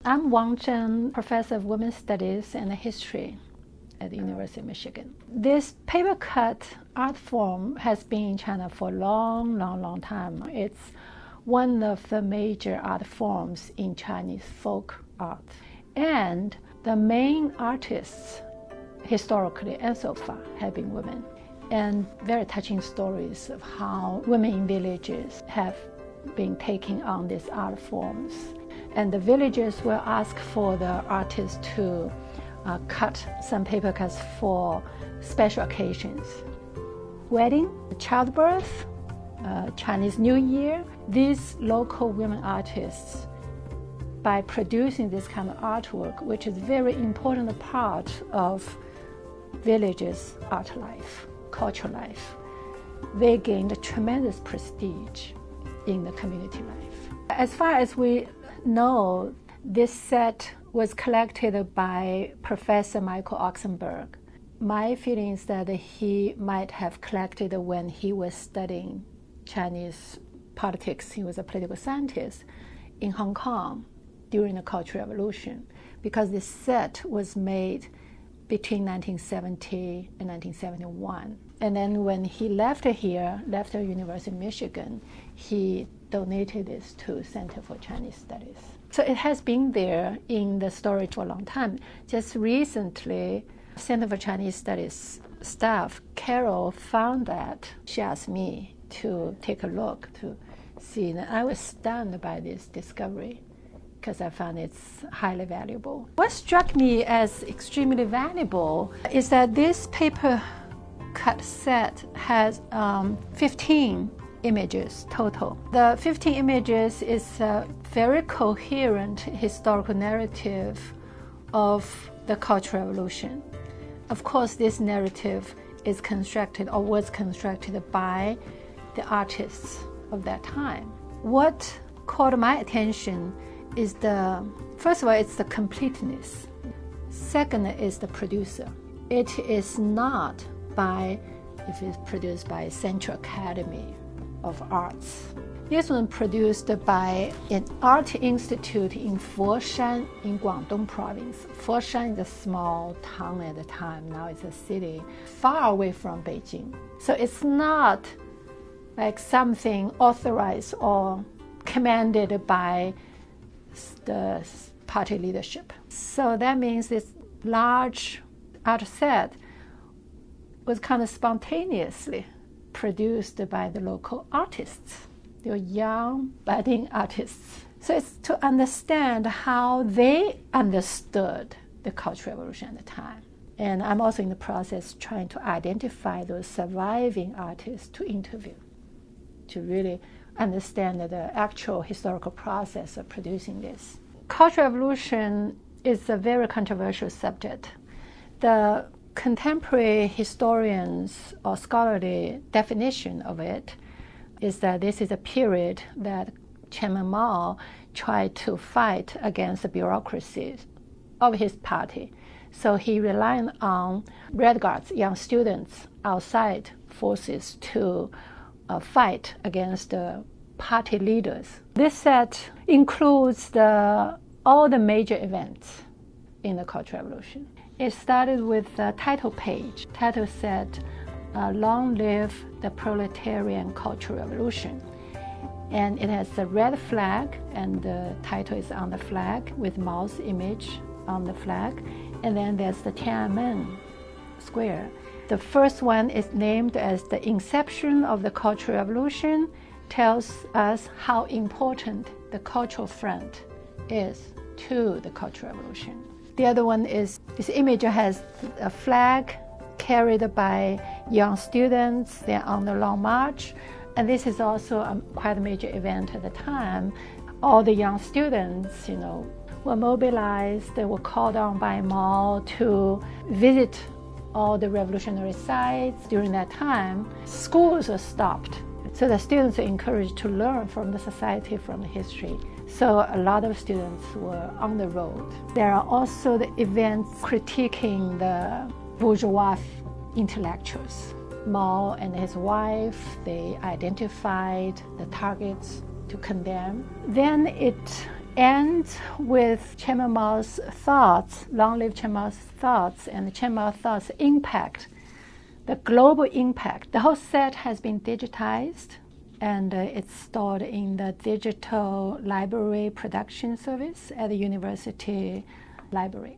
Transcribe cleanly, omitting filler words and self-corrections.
I'm Wang Zheng, professor of women's studies and history at the University of Michigan. This paper cut art form has been in China for a long time. It's one of the major art forms in Chinese folk art. And the main artists, historically and so far, have been women. And very touching stories of how women in villages have been taking on these art forms. And the villagers will ask for the artists to cut some paper cuts for special occasions. Wedding, childbirth, Chinese New Year. These local women artists, by producing this kind of artwork, which is a very important part of villages' art life, cultural life, they gained a tremendous prestige in the community life. As far as we know, this set was collected by Professor Michael Oxenberg. My feeling is that he might have collected when he was studying Chinese politics. He was a political scientist in Hong Kong during the Cultural Revolution, because this set was made between 1970 and 1971. And then when he left the University of Michigan, he donated this to Center for Chinese Studies. So it has been there in the storage for a long time. Just recently, Center for Chinese Studies staff, Carol, found that. She asked me to take a look to see, and I was stunned by this discovery because I found it's highly valuable. What struck me as extremely valuable is that this paper cut set has 15 images total. The 15 images is a very coherent historical narrative of the Cultural Revolution. Of course, this narrative is constructed or was constructed by the artists of that time. What caught my attention is first of all, it's the completeness. Second is the producer. It is not if it's produced by Central Academy of Arts. This one produced by an art institute in Foshan in Guangdong province. Foshan is a small town at the time, now it's a city far away from Beijing. So it's not like something authorized or commanded by the party leadership. So that means this large art set was kind of spontaneously produced by the local artists. They were young, budding artists. So it's to understand how they understood the Cultural Revolution at the time. And I'm also in the process trying to identify those surviving artists to interview, to really understand the actual historical process of producing this. Cultural Revolution is a very controversial subject. The contemporary historians or scholarly definition of it is that this is a period that Chairman Mao tried to fight against the bureaucracies of his party. So he relied on Red Guards, young students, outside forces to fight against the party leaders. This set includes all the major events in the Cultural Revolution. It started with the title page. Title said, "Long live the proletarian Cultural Revolution." And it has a red flag, and the title is on the flag with Mao's image on the flag. And then there's the Tiananmen Square. The first one is named as the inception of the Cultural Revolution, tells us how important the cultural front is to the Cultural Revolution. The other one is, this image has a flag carried by young students. They're on the Long March. And this is also quite a major event at the time. All the young students, were mobilized. They were called on by Mao to visit all the revolutionary sites. During that time, schools were stopped. So the students are encouraged to learn from the society, from the history. So a lot of students were on the road. There are also the events critiquing the bourgeois intellectuals. Mao and his wife, they identified the targets to condemn. Then it end with Chairman Mao's thoughts, long-live Chairman Mao's thoughts, and Chairman Mao's thoughts impact, the global impact. The whole set has been digitized, and it's stored in the digital library production service at the university library.